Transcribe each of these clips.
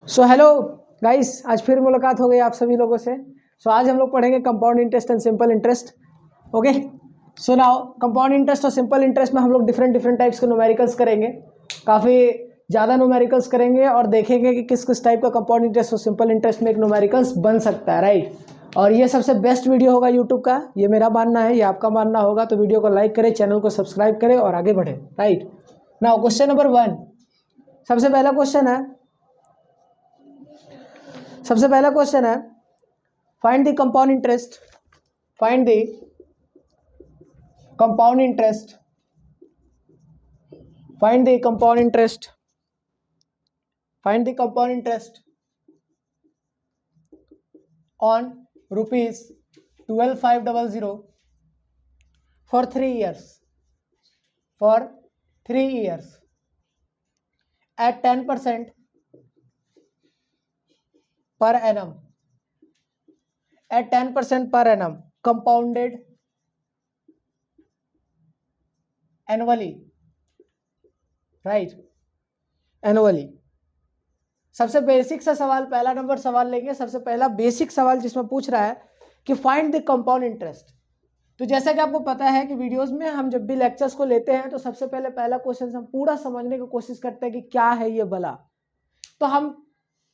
So hello guys, आज फिर मुलाकात हो गई आप सभी लोगों से। आज हम लोग पढ़ेंगे compound interest and simple interest. Okay, so now compound interest और सिंपल इंटरेस्ट में हम लोग डिफरेंट टाइप्स के न्यूमेरिकल्स करेंगे। काफ़ी ज़्यादा न्यूमेरिकल्स करेंगे और देखेंगे कि किस किस टाइप का कंपाउंड इंटरेस्ट और सिंपल इंटरेस्ट में एक न्यूमेरिकल्स बन सकता है, राइट। और ये सबसे बेस्ट वीडियो होगा यूट्यूब का, ये मेरा मानना है, ये आपका मानना होगा। तो वीडियो को लाइक करें, चैनल को सब्सक्राइब करें और आगे बढ़े, राइट। नाउ क्वेश्चन नंबर 1, सबसे पहला क्वेश्चन है find the compound interest, find the compound interest, find the compound interest, find the compound interest on rupees 12,500 for 3 years, for 3 years at 10% per annum, at 10% per annum, compounded annually, right, annually। सबसे basic सा सवाल, पहला number सवाल लेंगे। सबसे पहला basic सवाल जिसमें पूछ रहा है कि फाइंड द कंपाउंड इंटरेस्ट। तो जैसा कि आपको पता है कि वीडियोस में हम जब भी लेक्चर्स को लेते हैं तो सबसे पहले पहला क्वेश्चन हम पूरा समझने की कोशिश करते हैं कि क्या है ये भला। तो हम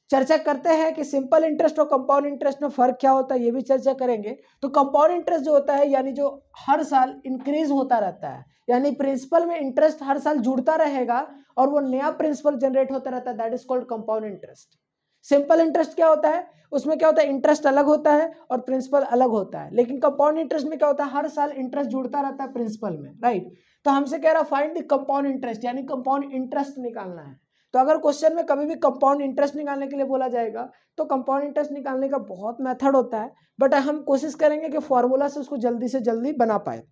चर्चा करते हैं कि सिंपल इंटरेस्ट और कंपाउंड इंटरेस्ट में फर्क क्या होता है, ये भी चर्चा करेंगे। तो कंपाउंड इंटरेस्ट जो होता है यानी जो हर साल इंक्रीज होता रहता है, यानी प्रिंसिपल में इंटरेस्ट हर साल जुड़ता रहेगा और वो नया प्रिंसिपल जनरेट होता रहता है, that is called compound interest. Simple interest क्या होता है, उसमें क्या होता है, इंटरेस्ट अलग होता है और प्रिंसिपल अलग होता है। लेकिन कंपाउंड इंटरेस्ट में क्या होता है, हर साल इंटरेस्ट जुड़ता रहता है प्रिंसिपल में, राइट। तो हमसे कह रहा फाइंड द कंपाउंड इंटरेस्ट, यानी कंपाउंड इंटरेस्ट निकालना है। तो अगर क्वेश्चन में कभी भी कंपाउंड इंटरेस्ट निकालने के लिए बोला जाएगा तो कंपाउंड इंटरेस्ट निकालने का बहुत मेथड होता है, बट हम कोशिश करेंगे कि फॉर्मूला से उसको जल्दी से जल्दी बना पाए।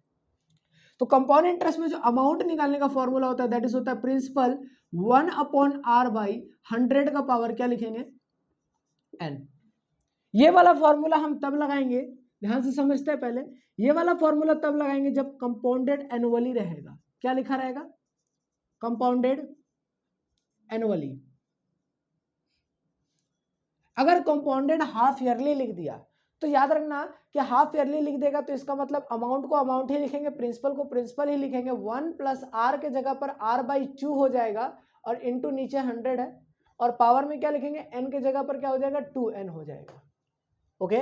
तो कंपाउंड इंटरेस्ट में जो अमाउंट निकालने का फॉर्मूला होता है दैट इज होता है प्रिंसिपल 1/r/100 का पावर क्या लिखेंगे, n। ये वाला फॉर्मूला हम तब लगाएंगे, ध्यान से समझते हैं पहले, ये वाला फॉर्मूला तब लगाएंगे जब कंपाउंडेड एनुअली रहेगा। क्या लिखा रहेगा, कंपाउंडेड एनुअली। अगर कंपाउंडेड हाफ ईयरली लिख दिया तो याद रखना कि हाफ ईयरली लिख देगा तो इसका मतलब अमाउंट को अमाउंट ही लिखेंगे, प्रिंसिपल को प्रिंसिपल ही लिखेंगे। 1 + r के जगह पर r/2 हो जाएगा और इनटू नीचे 100 है और पावर में क्या लिखेंगे, n के जगह पर क्या हो जाएगा, 2n हो जाएगा। ओके,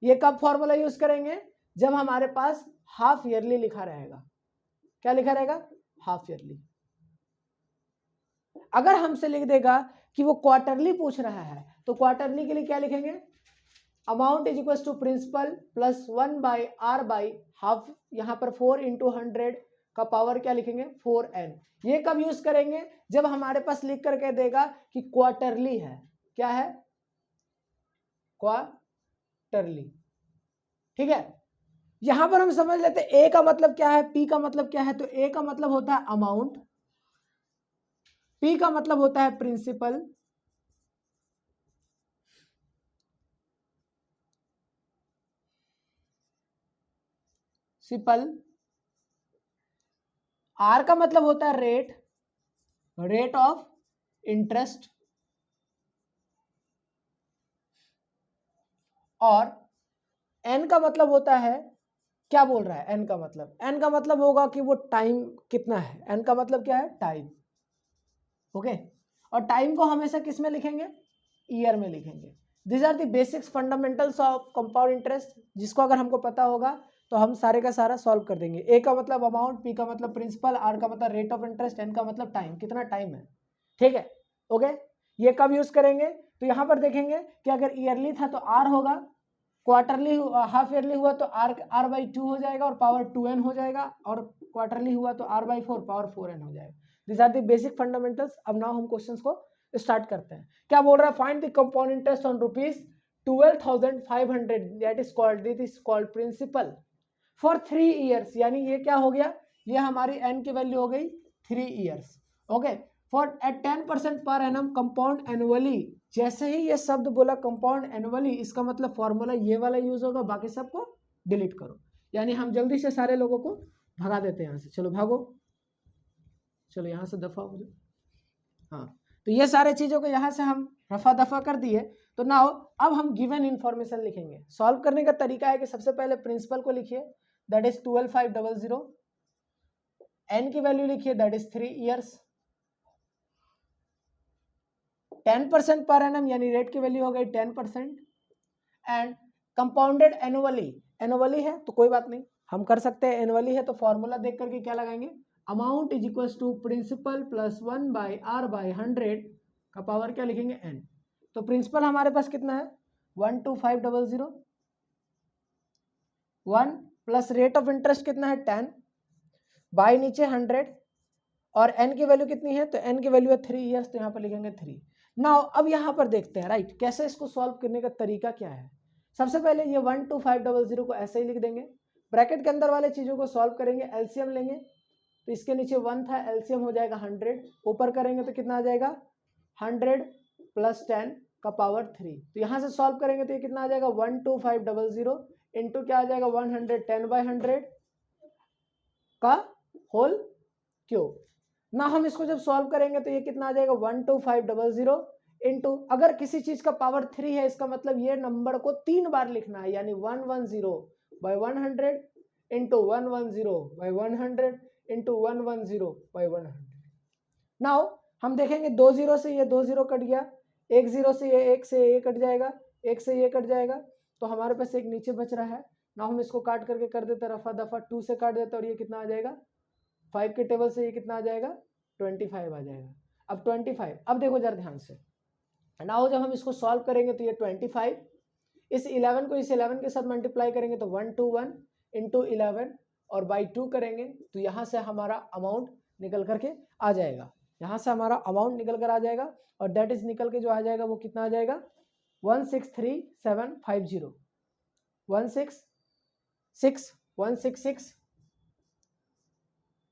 ये कब फॉर्मूला यूज करेंगे, जब हमारे पास हाफ ईयरली लिखा रहेगा। क्या लिखा रहेगा, हाफ ईयरली। अगर हमसे लिख देगा कि वो क्वार्टरली पूछ रहा है तो क्वार्टरली के लिए क्या लिखेंगे, amount is equal to principal plus 1/r/हाफ, यहाँ पर 4 × 100 का पावर क्या लिखेंगे, 4n। ये कब यूज करेंगे, जब हमारे पास लिख करके देगा कि क्वार्टरली है। क्या है, क्वार्टरली, ठीक है। यहां पर हम समझ लेते हैं ए का मतलब क्या है, पी का मतलब क्या है। तो ए का मतलब होता है अमाउंट, पी का मतलब होता है प्रिंसिपल, सिंपल, आर का मतलब होता है रेट, रेट ऑफ इंटरेस्ट, और एन का मतलब होता है, क्या बोल रहा है, एन का मतलब, एन का मतलब होगा कि वो टाइम कितना है। एन का मतलब क्या है, टाइम। ओके, और टाइम को हमेशा किस में लिखेंगे, ईयर में लिखेंगे। This are the basics fundamentals of compound interest, जिसको अगर हमको पता होगा तो हम सारे का सारा सॉल्व कर देंगे। ए का मतलब अमाउंट, पी का मतलब प्रिंसिपल, आर का मतलब रेट ऑफ इंटरेस्ट, एन का मतलब टाइम, कितना टाइम है, ठीक है। ओके, ये कब यूज करेंगे, तो यहां पर देखेंगे कि अगर ईयरली था तो आर होगा, क्वार्टरली हाफ ईयरली हुआ तो r/2 हो जाएगा और पावर 2n हो जाएगा, और क्वार्टरली हुआ तो r/4 पावर 4n हो जाएगा। This are the basic fundamentals. अब नाउ हम क्वेश्चंस को स्टार्ट करते हैं। क्या बोल रहा है, find the compound interest on ₹12,500 that is called, this is called principal for 3 years. यानी ये क्या हो गया, ये हमारी n की वैल्यू हो गई 3 years. Okay, for eight 10% per annum compound annually. जैसे ही ये शब्द बोला कंपाउंड एनुअली, इसका मतलब फॉर्मूला ये वाला यूज होगा, बाकी सबको डिलीट करो। यानी हम जल्दी से सारे लोगों को भगा देते हैं यहाँ से, चलो भागो, चलो यहाँ से दफा हो जाओ। हाँ, तो ये सारे चीज़ों को यहाँ से हम रफा दफा कर दिए। तो नाउ अब हम गिवन इन्फॉर्मेशन लिखेंगे। सॉल्व करने का तरीका है कि सबसे पहले प्रिंसिपल को लिखिए, दैट इज 12500, एन की वैल्यू लिखिए, that is 3 years, 10% per annum यानी रेट की वैल्यू हो गई 10%, एंड कंपाउंडेड एनुअली, एनुअली है तो कोई बात नहीं, हम कर सकते हैं, एनुअली है तो फॉर्मूला देख करके क्या लगाएंगे, amount is equal to principal plus 1/r/100 का पावर क्या लिखेंगे n। तो प्रिंसिपल हमारे पास कितना है 12500, 1 प्लस रेट ऑफ इंटरेस्ट कितना है 10 बाय नीचे 100, और n की वैल्यू कितनी है, तो n की वैल्यू है 3 ईयर्स, तो यहाँ पर लिखेंगे 3। नाउ अब यहाँ पर देखते हैं राइट कैसे इसको सॉल्व करने का तरीका क्या है। सबसे पहले ये 12500 को ऐसे ही लिख देंगे, ब्रैकेट के अंदर वाले चीज़ों को सॉल्व करेंगे, एलसीएम लेंगे, तो इसके नीचे 1 था, एलसीएम हो जाएगा 100, ऊपर करेंगे तो कितना आ जाएगा 100 प्लस 10 का पावर 3। तो यहाँ से सॉल्व करेंगे तो ये कितना आ जाएगा 12500 इंटू क्या आ जाएगा 110/100 का होल क्यूब। ना हम इसको जब सॉल्व करेंगे तो ये कितना आ जाएगा 12500 इंटू, अगर किसी चीज का पावर 3 है इसका मतलब ये नंबर को 3 बार लिखना है, यानी 110/100 इंटू 110/100 इंटू 110/100। नाउ हम देखेंगे 2 0 से ये 2 0 कट गया, 1 0 से ये कट जाएगा, 1 से ये कट जाएगा, तो हमारे पास एक नीचे बच रहा है। ना हम इसको काट करके कर देते रफा दफा, 2 से काट देते और ये कितना आ जाएगा 5 के टेबल से ये कितना आ जाएगा 25 आ जाएगा। अब 25, अब देखो जरा ध्यान से, नाउ जब हम इसको सॉल्व करेंगे तो ये 25, इस 11 को इस 11 के साथ मल्टीप्लाई करेंगे तो 121 इंटू 11 और बाई 2 करेंगे तो यहाँ से हमारा अमाउंट निकल करके आ जाएगा, यहाँ से हमारा अमाउंट निकल कर आ जाएगा, और दैट इज निकल के जो आ जाएगा वो कितना आ जाएगा 1663750, 1663750,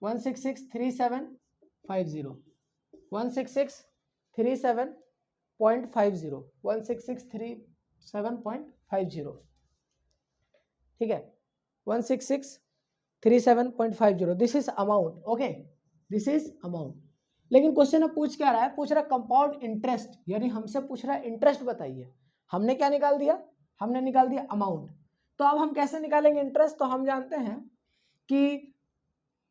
1663750, 1663750, ठीक है 1663750, this is amount, okay this is amount. लेकिन क्वेश्चन अब पूछ क्या रहा है, पूछ रहा है कंपाउंड इंटरेस्ट, यानी हमसे पूछ रहा है इंटरेस्ट बताइए। हमने क्या निकाल दिया, हमने निकाल दिया अमाउंट। तो अब हम कैसे निकालेंगे इंटरेस्ट, तो हम जानते हैं कि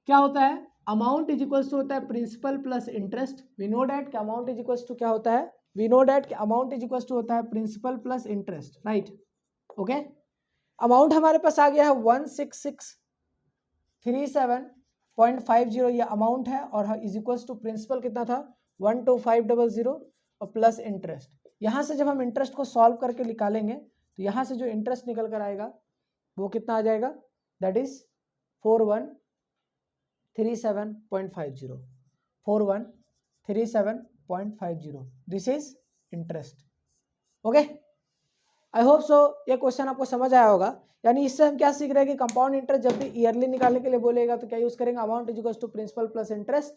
क्या होता है, अमाउंट इज इक्वल्स टू होता है principal plus interest. We know that कि अमाउंट इज इक्वल्स टू क्या होता है, वी नो डैट कि अमाउंट इज इक्वल्स टू होता है principal plus interest, right okay. Amount हमारे पास आ गया है 1663750, ये अमाउंट है, और इज इक्वल्स टू प्रिंसिपल कितना था 12500 और प्लस इंटरेस्ट। यहाँ से जब हम इंटरेस्ट को सॉल्व करके निकालेंगे तो यहाँ से जो इंटरेस्ट निकल कर आएगा वो कितना आ जाएगा, that is 4137.50, 4137.50, this is interest, okay. I hope so ये क्वेश्चन आपको समझ आया होगा। यानी इससे हम क्या सीख रहे हैं कि कंपाउंड इंटरेस्ट जब भी ईयरली निकालने के लिए बोलेगा तो क्या यूज करेंगे, amount is equals to principal plus interest,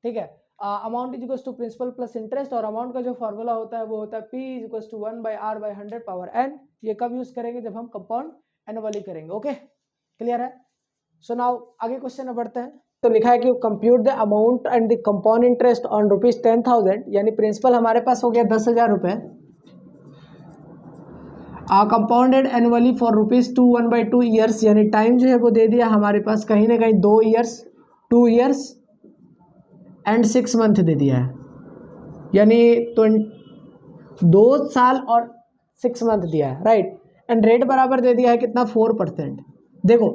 ठीक है, amount is equals to principal plus interest, और अमाउंट का जो फॉर्मूला होता है वो होता है P is equals to 1/r/100 power n। ये कब यूज करेंगे, जब हम कंपाउंड एनुअली करेंगे, ओके क्लियर है। सो नाउ आगे क्वेश्चन में बढ़ते हैं। तो लिखा है कि compute the amount and the compound interest on ₹10,000, यानी प्रिंसिपल हमारे पास हो गया 10,000 रुपये, कंपाउंडेड एनुअली फॉर ₹2 1/2 ईयर्स, यानी टाइम जो है वो दे दिया हमारे पास कहीं ना कहीं 2 ईयर्स, 2 ईयर्स एंड 6 मंथ दे दिया है, यानी 2 साल और 6 मंथ दिया है, राइट। एंड रेट बराबर दे दिया है कितना 4%। देखो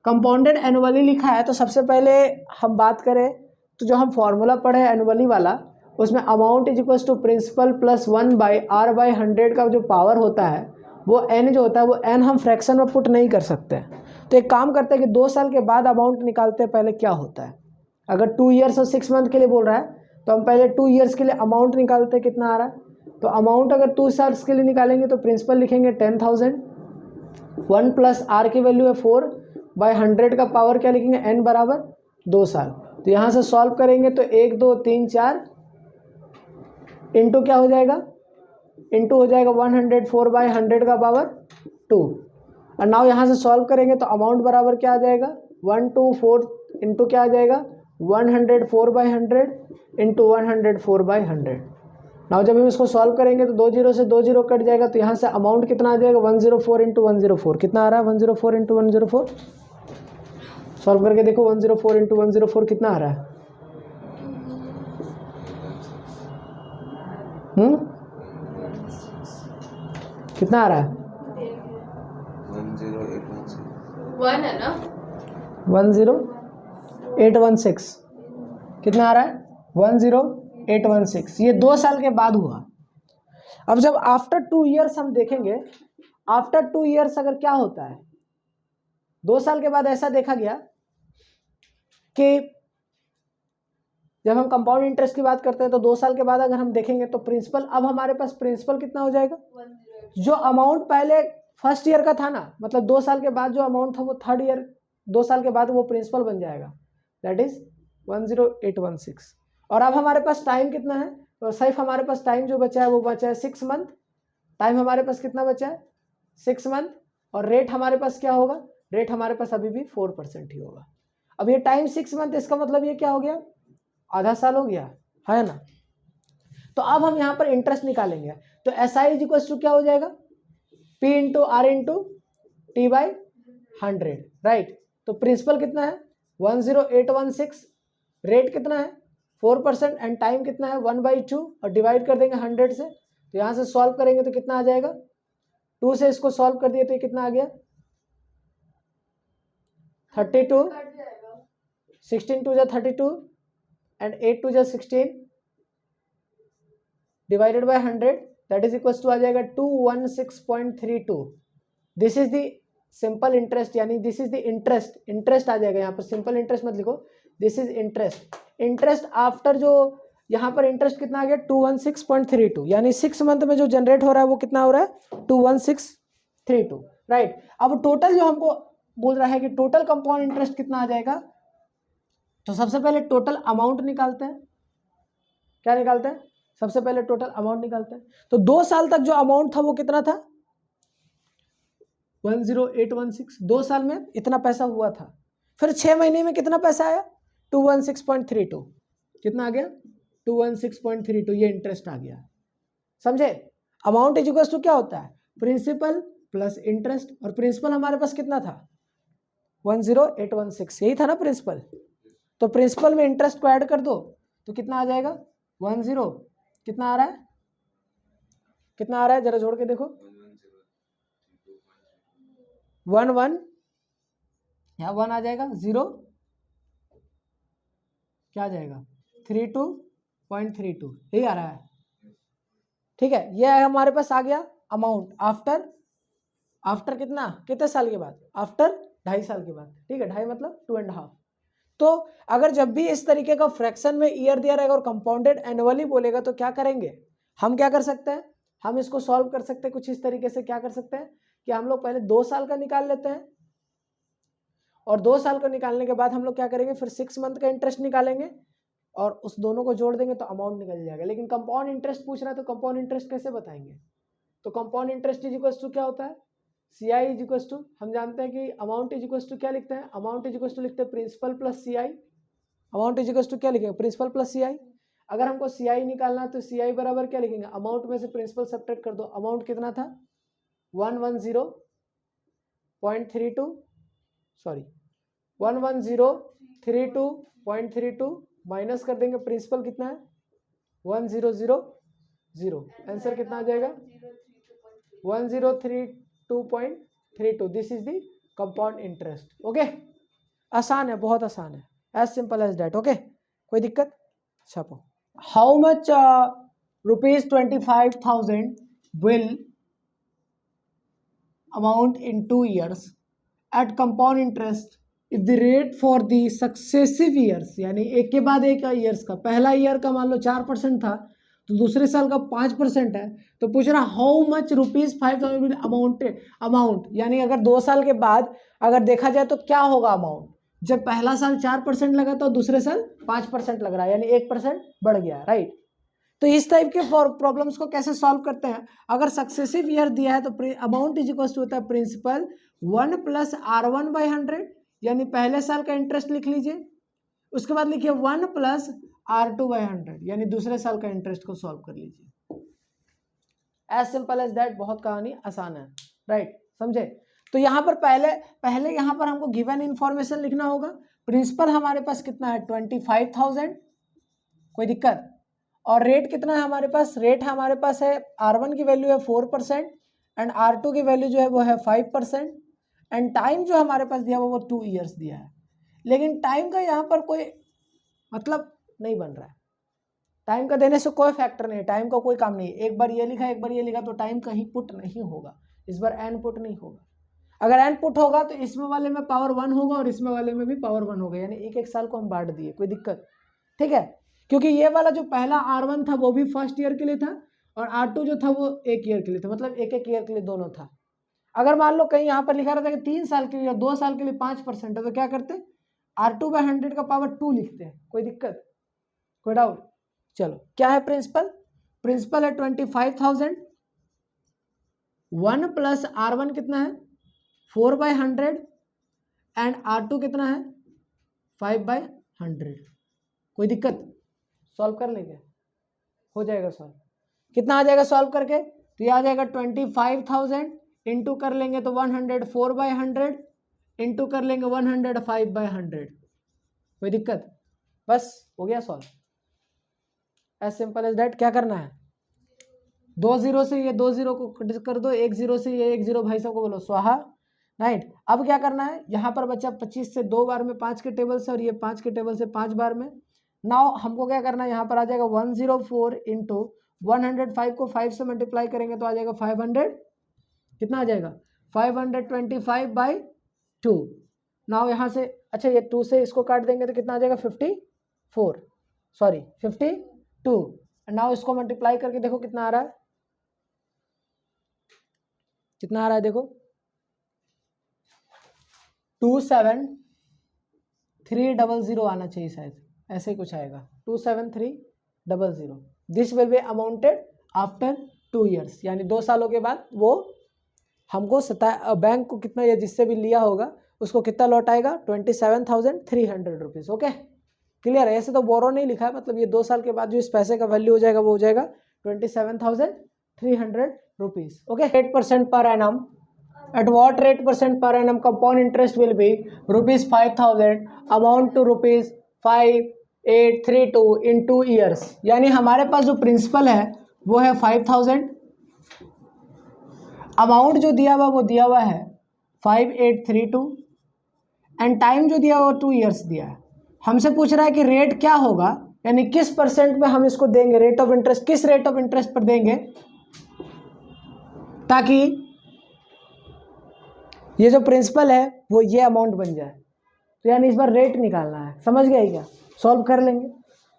कंपाउंडेड एनुअली लिखा है, तो सबसे पहले हम बात करें तो जो हम फॉर्मूला पढ़े एनुअली वाला, उसमें amount is equals to principal plus 1/r/100 का जो पावर होता है वो n जो होता है वो n हम फ्रैक्शन में पुट नहीं कर सकते। तो एक काम करते हैं कि 2 साल के बाद अमाउंट निकालते हैं, पहले क्या होता है। अगर 2 ईयर्स और 6 मंथ के लिए बोल रहा है तो हम पहले 2 ईयर्स के लिए अमाउंट निकालते हैं, कितना आ रहा है। तो अमाउंट अगर 2 साल्स के लिए निकालेंगे तो प्रिंसिपल लिखेंगे 10,000, 1 प्लस r की वैल्यू है 4/100 का पावर क्या लिखेंगे n बराबर 2 साल। तो यहाँ से सॉल्व करेंगे तो 1 2 3 4 इंटू क्या हो जाएगा, इंटू हो जाएगा 104/100 का पावर 2। और नाउ यहाँ से सॉल्व करेंगे तो अमाउंट बराबर क्या आ जाएगा 124 इंटू क्या आ जाएगा 104/100 इंटू 104/100। नाउ जब हम इसको सॉल्व करेंगे तो 2 जीरो से 2 जीरो कट जाएगा, तो यहाँ से अमाउंट कितना आ जाएगा 104 इंटू 104। कितना आ रहा है 104 इंटू 104? सॉल्व करके देखो 104 इंटू 104 कितना आ रहा है। कितना आ रहा है? 1 है ना, 10816। कितना आ रहा है 10816। ये 2 साल के बाद हुआ। अब जब आफ्टर 2 ईयर्स हम देखेंगे, आफ्टर 2 ईयर्स अगर क्या होता है, 2 साल के बाद ऐसा देखा गया कि जब हम कंपाउंड इंटरेस्ट की बात करते हैं तो 2 साल के बाद अगर हम देखेंगे तो प्रिंसिपल, अब हमारे पास प्रिंसिपल कितना हो जाएगा, जो अमाउंट पहले फर्स्ट ईयर का था ना, मतलब 2 साल के बाद जो अमाउंट था वो थर्ड ईयर 2 साल के बाद वो प्रिंसिपल बन जाएगा, दैट इज 10816। और अब हमारे पास टाइम कितना है, तो सिर्फ हमारे पास टाइम जो बचा है वो बचा है 6 मंथ। टाइम हमारे पास कितना बचा है 6 मंथ। और रेट हमारे पास क्या होगा, रेट हमारे पास अभी भी 4% ही होगा। अब ये टाइम 6 मंथ, इसका मतलब ये क्या हो गया, आधा साल हो गया है ना। तो अब हम यहाँ पर इंटरेस्ट निकालेंगे, तो S I is equal to क्या हो जाएगा, P into R into T by 100, right. तो प्रिंसिपल कितना है 10816, रेट कितना है 4% एंड टाइम कितना है 1/2 और डिवाइड कर देंगे 100 से। तो यहाँ से सॉल्व करेंगे तो कितना आ जाएगा, 2 से इसको सॉल्व कर दिए तो ये कितना आ गया 32, 16 2 जा 32 एंड 8 2 जा 16 divided by 100, that is equal to आ जाएगा 216.32। This is the simple interest, यानी this is the interest, interest आ जाएगा यहाँ पर, सिंपल इंटरेस्ट मत लिखो, this is interest. Interest after जो यहाँ पर इंटरेस्ट कितना आ गया 216.32, यानी 6 मंथ में जो जनरेट हो रहा है वो कितना हो रहा है 21632, राइट। अब टोटल जो हमको बोल रहा है कि टोटल कंपाउंड इंटरेस्ट कितना आ जाएगा, तो सबसे पहले टोटल अमाउंट निकालते हैं। क्या निकालते हैं, सबसे पहले टोटल अमाउंट निकालते हैं। तो 2 साल तक जो अमाउंट था वो कितना था 10816, 2 साल में इतना पैसा हुआ था। फिर 6 महीने में कितना पैसा आया 216.32, कितना आ गया 216.32, ये इंटरेस्ट आ गया, समझे। अमाउंट इज इक्वल टू क्या होता है, प्रिंसिपल प्लस इंटरेस्ट, और प्रिंसिपल हमारे पास कितना था 10816, यही था ना प्रिंसिपल। तो प्रिंसिपल में इंटरेस्ट को ऐड कर दो तो कितना आ जाएगा 10, कितना आ रहा है, कितना आ रहा है जरा जोड़ के देखो 11, यहाँ 1 आ जाएगा, 0 क्या आ जाएगा 32.32, यही आ रहा है, ठीक है। ये हमारे पास आ गया अमाउंट आफ्टर, आफ्टर कितना, कितने साल के बाद, आफ्टर 2.5 साल के बाद, ठीक है, 2.5 मतलब 2.5। तो अगर जब भी इस तरीके का फ्रैक्शन में ईयर दिया रहेगा और कंपाउंडेड एनुअली बोलेगा तो क्या करेंगे, हम क्या कर सकते हैं, हम इसको सॉल्व कर सकते हैं कुछ इस तरीके से। क्या कर सकते हैं कि हम लोग पहले 2 साल का निकाल लेते हैं, और 2 साल को निकालने के बाद हम लोग क्या करेंगे, फिर 6 मंथ का इंटरेस्ट निकालेंगे और उस दोनों को जोड़ देंगे तो अमाउंट निकल जाएगा। लेकिन कंपाउंड इंटरेस्ट पूछ रहा है तो कंपाउंड इंटरेस्ट कैसे बताएंगे, तो compound interest is equal to क्या होता है, C I is equal to, हम जानते हैं कि अमाउंट इज इक्वल टू क्या लिखते हैं, अमाउंट इज इक्वल टू लिखते हैं principal plus C I. Amount is equal to क्या लिखेंगे, प्रिंसिपल प्लस सी आई। अगर हमको सी आई निकालना है तो सी आई बराबर क्या लिखेंगे, अमाउंट में से प्रिंसिपल सब्ट्रैक्ट कर दो। अमाउंट कितना था 110.32, सॉरी 11032.32 माइनस कर देंगे प्रिंसिपल कितना है 1000, आंसर कितना आ जाएगा 1032.32। This is the compound interest, okay. आसान है, बहुत आसान है, as simple as that, okay. कोई दिक्कत, छापो। How much ₹25,000 will amount in 2 years at compound interest if the rate for the successive years, यानी एक के बाद एक ईयर्स का, पहला ईयर का मान लो 4% था तो दूसरे साल का 5% है, तो पूछ रहा हाउ मच ₹5,000 will अमाउंट, यानी अगर 2 साल के बाद अगर देखा जाए तो क्या होगा अमाउंट, जब पहला साल 4% लगा तो दूसरे साल 5% लग रहा है, यानी 1% बढ़ गया, राइट। तो इस टाइप के प्रॉब्लम्स को कैसे सॉल्व करते हैं, अगर सक्सेसिव ईयर दिया है तो अमाउंट इज इक्वल टू होता है प्रिंसिपल 1 + R1/100, यानी पहले साल का इंटरेस्ट लिख लीजिए उसके बाद लिखिए 1 प्लस R2/100, यानी दूसरे साल का इंटरेस्ट को सॉल्व कर लीजिए। एज सिंपल एज दैट, बहुत कहानी आसान है, राइट, समझे। तो यहाँ पर पहले यहाँ पर हमको गिवन इंफॉर्मेशन लिखना होगा। प्रिंसिपल हमारे पास कितना है 25,000, कोई दिक्कत। और रेट कितना है हमारे पास, रेट हमारे पास है R1 की वैल्यू है 4% एंड R2 की वैल्यू जो है वो है 5%, एंड टाइम जो हमारे पास दिया हुआ वो 2 ईयर्स दिया है। लेकिन टाइम का यहाँ पर कोई मतलब नहीं बन रहा है, टाइम का देने से कोई फैक्टर नहीं है, टाइम का कोई काम नहीं है। एक बार ये लिखा एक बार ये लिखा तो टाइम कहीं पुट नहीं होगा, इस बार एन पुट नहीं होगा। अगर एन पुट होगा तो इसमें वाले में पावर 1 होगा और इसमें वाले में भी पावर 1 होगा, यानी एक एक साल को हम बांट दिए, कोई दिक्कत, ठीक है। क्योंकि ये वाला जो पहला R1 था वो भी फर्स्ट ईयर के लिए था और R2 जो था वो एक ईयर के लिए था, मतलब एक एक ईयर के लिए दोनों था। अगर मान लो कहीं यहाँ पर लिखा रहता है कि 3 साल के लिए या 2 साल के लिए 5% है, तो क्या करते, R2/100 का पावर 2 लिखते हैं, कोई दिक्कत, कोई डाउट। चलो क्या है प्रिंसिपल, प्रिंसिपल है 25,000, 1 प्लस R1 कितना है 4/100 एंड R2 कितना है 5/100, कोई दिक्कत। सॉल्व कर लेंगे, हो जाएगा सॉल्व। कितना आ जाएगा सॉल्व करके, तो ये आ जाएगा 25,000 इंटू कर लेंगे तो 100 4/100 इंटू कर लेंगे 100 5/100, कोई दिक्कत, बस हो गया solve, as simple as that. क्या करना है, 2 0 से ये 2 0 को कर दो, 1 0 से ये 1 0, भाई साहब को बोलो स्वाहा, राइट। अब क्या करना है, यहाँ पर बचा 25 से 2 बार में 5 के टेबल से और ये 5 के टेबल से 5 बार में। नाउ हमको क्या करना है, यहाँ पर आ जाएगा 104 इंटू 105 को 5 से मल्टीप्लाई करेंगे तो आ जाएगा 500, कितना आ जाएगा 525/2। नाउ यहाँ से अच्छा ये 2 से इसको काट देंगे तो कितना आ जाएगा 52, नाउ इसको मल्टीप्लाई करके देखो कितना आ रहा है, कितना आ रहा है देखो 27300 आना चाहिए शायद, ऐसे ही कुछ आएगा 27300। This will be amounted after 2 years, यानी 2 सालों के बाद वो हमको बैंक को कितना, या जिससे भी लिया होगा उसको कितना लौट आएगा 27,300 रुपीज़। ओके क्लियर है, ऐसे तो बोरो नहीं लिखा है, मतलब ये 2 साल के बाद जो इस पैसे का वैल्यू हो जाएगा वो हो जाएगा 27,300 rupees. Okay 8% per annum, at what rate percent per annum compound interest will be rupees 5,000 amount to rupees 5832 in 2 years, यानी हमारे पास जो प्रिंसिपल है वो है 5,000, अमाउंट जो दिया हुआ वो दिया हुआ है 5832 एंड टाइम जो दिया हुआ 2 ईयर्स दिया है। हमसे पूछ रहा है कि रेट क्या होगा, यानी किस परसेंट में हम इसको देंगे, रेट ऑफ इंटरेस्ट किस रेट ऑफ इंटरेस्ट पर देंगे ताकि ये जो प्रिंसिपल है वो ये अमाउंट बन जाए। तो यानी इस बार रेट निकालना है, समझ गए क्या, सॉल्व कर लेंगे,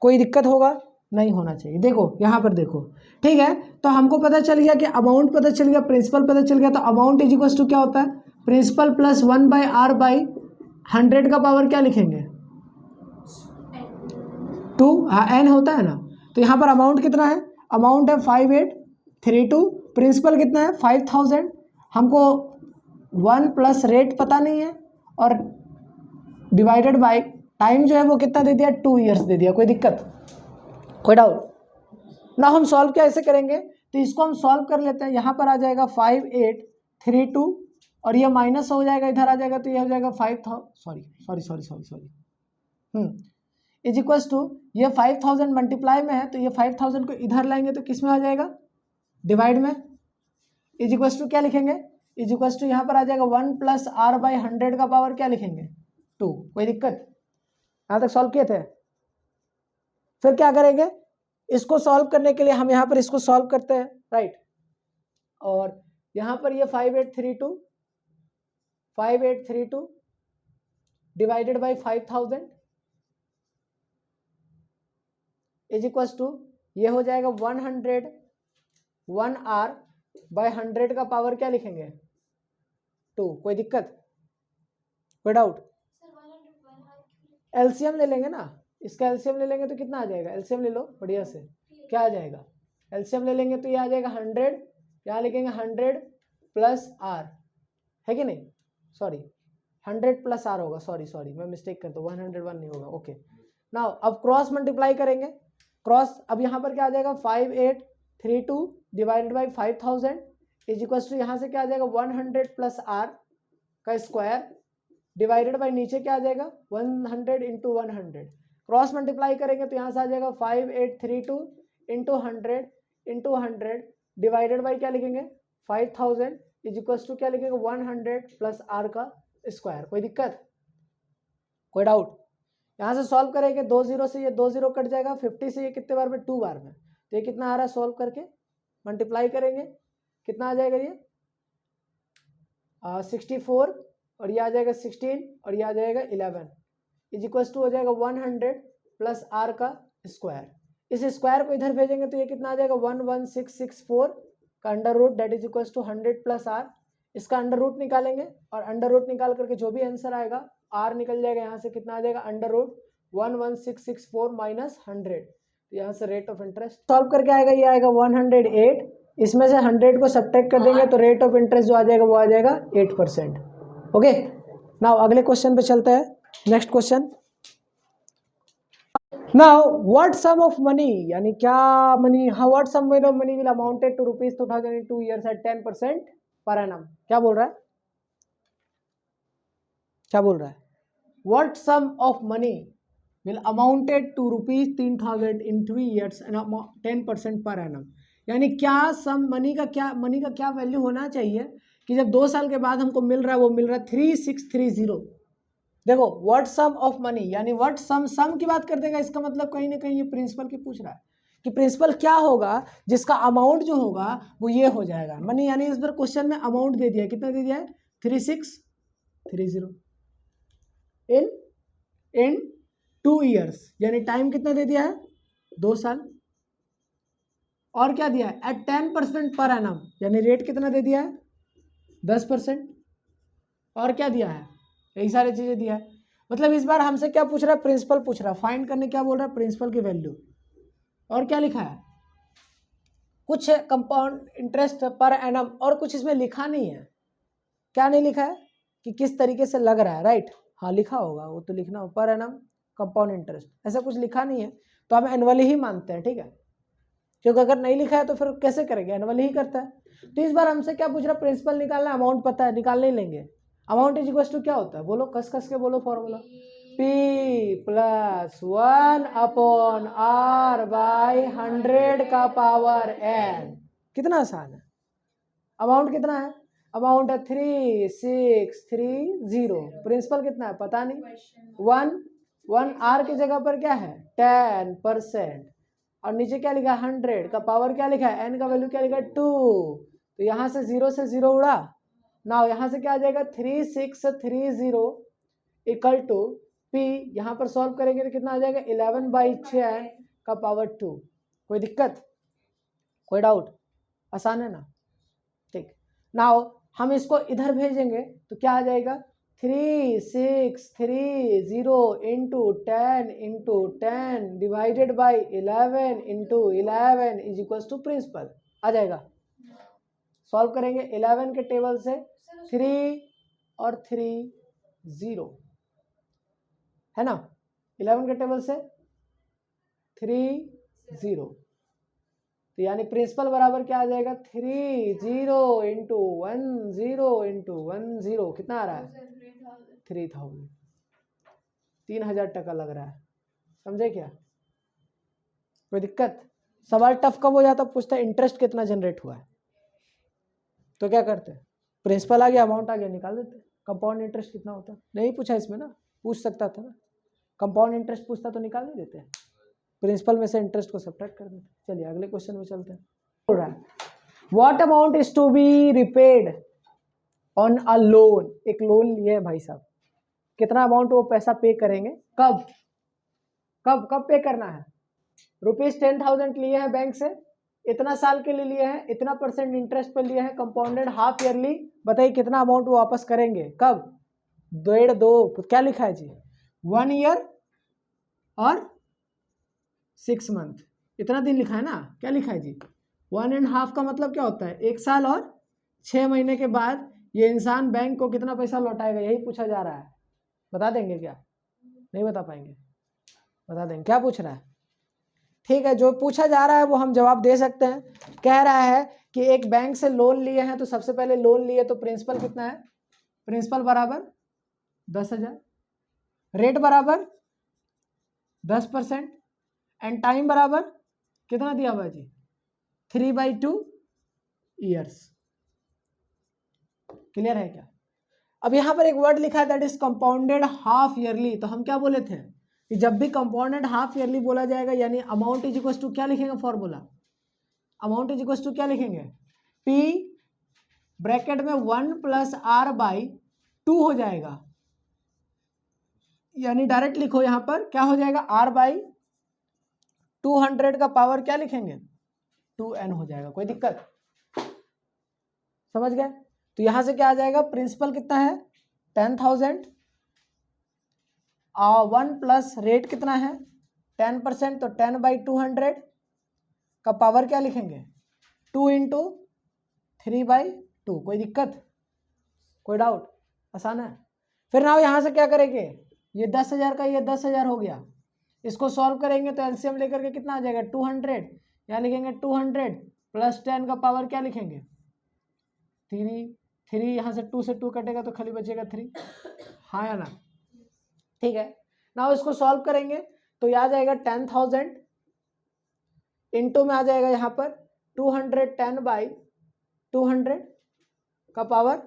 कोई दिक्कत होगा नहीं होना चाहिए। देखो यहाँ पर देखो, ठीक है, तो हमको पता चल गया कि अमाउंट पता चल गया, प्रिंसिपल पता चल गया, तो अमाउंट इज इक्वल टू क्या होता है, प्रिंसिपल प्लस 1/R/100 का पावर क्या लिखेंगे 2, हाँ एन होता है ना। तो यहाँ पर अमाउंट कितना है, अमाउंट है 5832, प्रिंसिपल कितना है 5,000, हमको 1 प्लस रेट पता नहीं है और डिवाइडेड बाय टाइम जो है वो कितना दे दिया 2 ईयर्स दे दिया, कोई दिक्कत, कोई डाउट ना। हम सॉल्व कैसे करेंगे, तो इसको हम सॉल्व कर लेते हैं। यहाँ पर आ जाएगा 5832 और ये माइनस हो जाएगा, इधर आ जाएगा तो ये हो जाएगा 5,000 इज इक्वल्स टू, ये 5,000 मल्टीप्लाई में है तो ये 5,000 को इधर लाएंगे तो किस में आ जाएगा डिवाइड में, इज इक्वल्स टू क्या लिखेंगे, इज इक्वल्स टू यहाँ पर आ जाएगा 1 प्लस R/100 का पावर क्या लिखेंगे 2, कोई दिक्कत, यहाँ तक सॉल्व किए थे। फिर क्या करेंगे, इसको सॉल्व करने के लिए हम यहाँ पर इसको सॉल्व करते हैं, राइट। और यहाँ पर ये 5832 divided by 5,000 is equals to, ये हो जाएगा 101R/100 का पावर क्या लिखेंगे 2, कोई दिक्कत, कोई डाउट। एलसीएम ले लेंगे ना, इसका एलसीएम ले लेंगे तो कितना आ जाएगा, एलसीएम ले लो बढ़िया से, क्या आ जाएगा, एलसीएम ले लेंगे तो ये आ जाएगा 100, यहाँ लिखेंगे 100 प्लस R, है कि नहीं, सॉरी 100 प्लस R होगा, सॉरी मैं मिस्टेक करता हूँ, 101 नहीं होगा, ओके नाउ अब क्रॉस मल्टीप्लाई करेंगे, क्रॉस अब यहाँ पर क्या आ जाएगा 5832 divided by 5000 is equals to यहाँ से क्या आ जाएगा 100 प्लस आर का स्क्वायर डिवाइडेड बाई नीचे क्या आ जाएगा 100 इंटू 100, क्रॉस मल्टीप्लाई करेंगे तो यहाँ से आ जाएगा 5832 इंटू 100 डिवाइडेड बाई क्या लिखेंगे 5000 इज इक्वल्स टू क्या लिखेंगे 100 प्लस आर का स्क्वायर। कोई दिक्कत, कोई डाउट? यहाँ से सॉल्व करेंगे 2 0 से ये 2 0 कट जाएगा, 50 से ये कितने बार में 2 बार में, तो ये कितना आ रहा है सॉल्व करके मल्टीप्लाई करेंगे कितना आ जाएगा ये 64 और ये आ जाएगा 16 और ये आ जाएगा 11 इज इक्वल्स टू हो जाएगा 100 प्लस आर का स्क्वायर। इस स्क्वायर को इधर भेजेंगे तो ये कितना आ जाएगा 11664 का under root that is equals to 100 plus R. इसका अंडर रूट निकालेंगे और अंडर रूट निकाल करके जो भी आंसर आएगा आर निकल जाएगा, यहाँ से कितना आ जाएगा अंडर रूट 11664 माइनस 100, तो यहाँ से रेट ऑफ इंटरेस्ट सॉल्व करके आएगा ये आएगा 108, इसमें से 100 को सब्ट्रैक्ट कर देंगे तो रेट ऑफ इंटरेस्ट जो आ जाएगा वो आ जाएगा 8%। ओके, नाउ अगले क्वेश्चन पे चलते हैं, next question. Now what sum of money, यानी क्या money, what sum of money will amounted to ₹2000 in 2 years at 10% per annum. क्या बोल रहा है, क्या बोल रहा है? What sum of money will amounted to ₹3000 in 3 years and 10% per annum। यानी क्या सम मनी का क्या वैल्यू होना चाहिए कि जब 2 साल के बाद हमको मिल रहा है वो मिल रहा है 3630। देखो व्हाट सम ऑफ मनी यानी व्हाट सम की बात कर देगा, इसका मतलब कहीं ना कहीं ये प्रिंसिपल की पूछ रहा है कि प्रिंसिपल क्या होगा जिसका अमाउंट जो होगा वो ये हो जाएगा मनी, यानी इस बार क्वेश्चन में अमाउंट दे दिया, कितना दे दिया है 3630 इन 2 years, यानी टाइम कितना दे दिया है 2 साल, और क्या दिया है एट 10% पर एनम, यानी रेट कितना दे दिया है 10%, और क्या दिया है यही सारी चीजें दिया है। मतलब इस बार हमसे क्या पूछ रहा है, प्रिंसिपल पूछ रहा है, फाइंड करने क्या बोल रहा है प्रिंसिपल की वैल्यू, और क्या लिखा है कुछ कंपाउंड इंटरेस्ट पर एनम, और कुछ इसमें लिखा नहीं है। क्या नहीं लिखा है कि किस तरीके से लग रहा है, राइट? हाँ लिखा होगा, वो तो लिखना हो पर एनम कंपाउंड इंटरेस्ट, ऐसा कुछ लिखा नहीं है तो हम एनुअली ही मानते हैं, ठीक है? क्योंकि अगर नहीं लिखा है तो फिर कैसे करेंगे, एनुअली ही करता है। तो इस बार हमसे क्या पूछ रहा है प्रिंसिपल निकालना, अमाउंट पता है निकालने ही लेंगे। अमाउंट इज इक्वल टू क्या होता है, बोलो कस के बोलो formula, P + 1 upon R by 100 का पावर n। कितना आसान है, अमाउंट कितना है, अमाउंट है 3630, प्रिंसिपल कितना है पता नहीं, 1 आर की जगह पर क्या है 10%, और नीचे क्या लिखा है 100 का पावर क्या लिखा है n का वैल्यू क्या लिखा है 2, तो यहाँ से 0 से 0 उड़ा ना, यहाँ से क्या आ जाएगा 3630 इक्वल टू P, यहाँ पर सॉल्व करेंगे तो कितना आ जाएगा 11/6 का पावर 2। कोई दिक्कत, कोई डाउट? आसान है ना, ठीक। नाउ हम इसको इधर भेजेंगे तो क्या आ जाएगा 3630 into 10 divided by 11 into 11 is equal to principal आ जाएगा। सॉल्व करेंगे 11 के टेबल से 3 और 3 0 है ना, 11 के टेबल से 3 0, तो यानी प्रिंसिपल बराबर क्या आ जाएगा 30 इंटू 10 कितना आ रहा है 3000, 3000 टका लग रहा है, समझे क्या? कोई दिक्कत? सवाल टफ कब हो जाता, पूछता है इंटरेस्ट कितना जनरेट हुआ है, तो क्या करते हैं प्रिंसिपल आ गया अमाउंट आ गया निकाल देते, कंपाउंड इंटरेस्ट कितना होता, नहीं पूछा इसमें ना, पूछ सकता था ना, कंपाउंड इंटरेस्ट पूछता तो निकाल नहीं देते, प्रिंसिपल में से इंटरेस्ट को सब्ट्रैक्ट कर देते। चलिए अगले क्वेश्चन में चलते हैं। What amount is to be repaid on a loan, एक लोन लिए है भाई साहब, कितना अमाउंट वो पैसा पे करेंगे, कब कब कब पे करना है, ₹10,000 लिए हैं बैंक से, इतना साल के लिए लिए हैं, इतना % इंटरेस्ट पे लिए हैं, कंपाउंडेड हाफ ईयरली, बताइए कितना अमाउंट वो वापस करेंगे, कब, 1.5 क्या लिखा है जी 1 ईयर और 6 मंथ, इतना दिन लिखा है ना, क्या लिखा है जी 1.5 का मतलब क्या होता है 1 साल और 6 महीने के बाद ये इंसान बैंक को कितना पैसा लौटाएगा, यही पूछा जा रहा है, बता देंगे क्या, नहीं बता पाएंगे, बता देंगे क्या पूछ रहा है। ठीक है, जो पूछा जा रहा है वो हम जवाब दे सकते हैं। कह रहा है कि एक बैंक से लोन लिए हैं, तो सबसे पहले लोन लिए तो प्रिंसिपल कितना है, प्रिंसिपल बराबर 10,000, रेट बराबर 10% एंड टाइम बराबर कितना दिया हुआ जी 3/2 ईयर्स। क्लियर है क्या? अब यहां पर एक वर्ड लिखा है that is compounded half yearly. तो हम क्या बोले थे कि जब भी कंपाउंडेड हाफ ईयरली बोला जाएगा यानी अमाउंट इज इक्वल टू क्या लिखेंगे formula, amount is equal to क्या लिखेंगे, पी ब्रैकेट में 1 + R/2 हो जाएगा, यानी डायरेक्ट लिखो यहां पर क्या हो जाएगा R/200 का पावर क्या लिखेंगे 2n हो जाएगा। कोई दिक्कत, समझ गए? तो यहां से क्या आ जाएगा, प्रिंसिपल कितना है 10,000, 1 प्लस रेट कितना है 10%, तो 10/200 का पावर क्या लिखेंगे 2 × 3/2। कोई दिक्कत, कोई डाउट, आसान है। फिर ना यहां से क्या करेंगे, ये 10,000 का ये 10,000 हो गया, इसको सॉल्व करेंगे तो एलसीएम लेकर के कितना आ जाएगा 200, यहाँ लिखेंगे 200 + 10 का पावर क्या लिखेंगे 3 यहाँ से 2 से 2 कटेगा तो खाली बचेगा 3, हाँ या ना? ठीक है ना, इसको सॉल्व करेंगे तो ये आ जाएगा 10,000 इंटू में आ जाएगा यहाँ पर 210/200 का पावर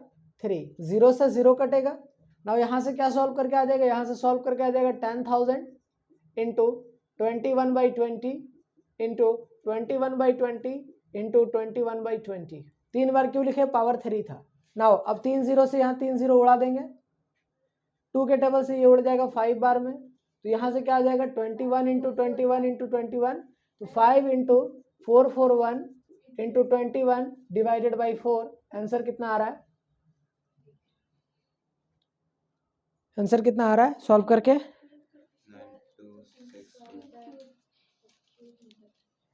3, 0 से 0 कटेगा ना, यहाँ से क्या सॉल्व करके आ जाएगा, यहाँ से सॉल्व करके आ जाएगा 10,000 इंटू 21/20 इंटू 21/20 इंटू 21/20। 3 बार क्यों लिखे, पावर 3 था ना। अब 3 0 से यहाँ 3 0 उड़ा देंगे, 2 के टेबल से ये उड़ जाएगा 5 बार में, तो यहाँ से क्या आ जाएगा 21 इंटू 21 इंटू 21, तो 5 into 441 into 21 divided by 4। Answer कितना आ रहा है, आंसर कितना आ रहा है सॉल्व करके,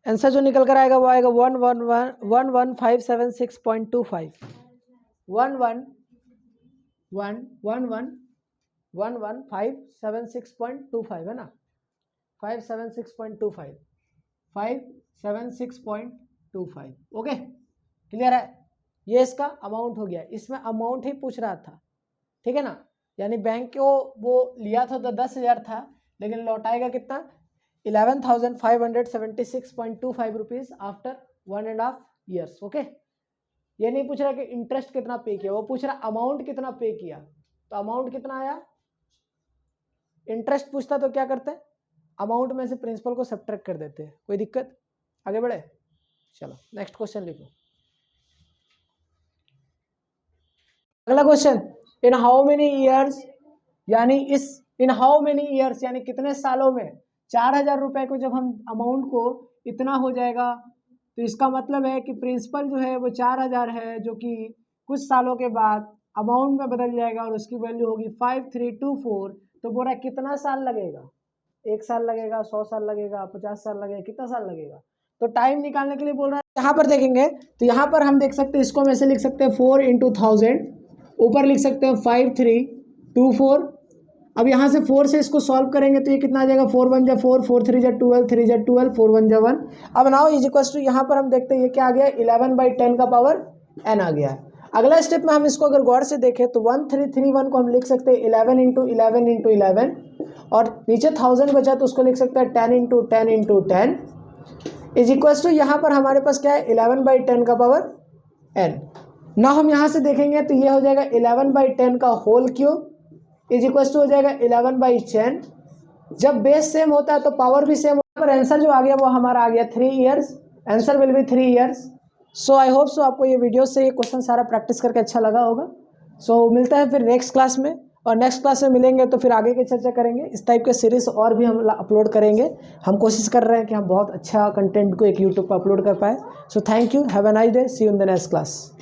आंसर जो निकल कर आएगा वो आएगा 11576.25 11576.25 है ना, 576.25 576.25। ओके क्लियर है, ये इसका अमाउंट हो गया, इसमें अमाउंट ही पूछ रहा था, ठीक है ना। यानी बैंक को वो लिया था तो 10,000 था, लेकिन लौटाएगा कितना 11,576.25 रुपीज आफ्टर 1.5 ईयर्स। ओके, ये नहीं पूछ रहा कि इंटरेस्ट कितना पे किया, वो पूछ रहा अमाउंट कितना पे किया, तो अमाउंट कितना आया, इंटरेस्ट पूछता तो क्या करते, अमाउंट में से प्रिंसिपल को सब्ट्रैक्ट कर देते। कोई दिक्कत, आगे बढ़े, चलो नेक्स्ट क्वेश्चन लिखो। अगला question, in how many years, यानी इस इन हाउ मेनी ईयर्स यानी कितने सालों में 4,000 रुपए को जब हम अमाउंट को इतना हो जाएगा, तो इसका मतलब है कि प्रिंसिपल जो है वो 4,000 है, जो कि कुछ सालों के बाद अमाउंट में बदल जाएगा और उसकी वैल्यू होगी 5324। तो बोला कितना साल लगेगा, 1 साल लगेगा, 100 साल लगेगा, 50 साल लगेगा, कितना साल लगेगा। तो टाइम निकालने के लिए बोल रहा है, यहाँ पर देखेंगे तो यहाँ पर हम देख सकते हैं, इसको हम ऐसे लिख सकते हैं 4 × 1000, ऊपर लिख सकते हैं 5324। अब यहाँ से 4 से इसको सॉल्व करेंगे तो ये कितना आ जाएगा 4 1 जा 4, 4 3 जा 12, 3 जा 12, 4 1 जा 1। अब नाउ इज इक्वल टू यहाँ पर हम देखते हैं ये क्या आ गया 11/10 का पावर n आ गया। अगला स्टेप में हम इसको अगर गौर से देखें तो 1331 को हम लिख सकते हैं 11 × 11 × 11, और नीचे 1000 बचा तो उसको लिख सकते हैं 10 × 10 × 10 इज इक्वल टू यहाँ पर हमारे पास क्या है 11/10 का पावर n। ना हम यहाँ से देखेंगे तो ये हो जाएगा 11/10 का whole cube is equal to हो जाएगा 11/10। जब बेस सेम होता है तो पावर भी सेम होता है, पर आंसर जो आ गया वो हमारा आ गया 3 years, answer will be 3 years. So I hope so आपको ये वीडियो से ये क्वेश्चन सारा प्रैक्टिस करके अच्छा लगा होगा। सो मिलता है फिर नेक्स्ट क्लास में, और नेक्स्ट क्लास में मिलेंगे तो फिर आगे की चर्चा करेंगे। इस टाइप के सीरीज और भी हम अपलोड करेंगे। हम कोशिश कर रहे हैं कि हम बहुत अच्छा कंटेंट को एक यूट्यूब पर अपलोड कर पाए। So thank you, have a nice day, see you in the next class.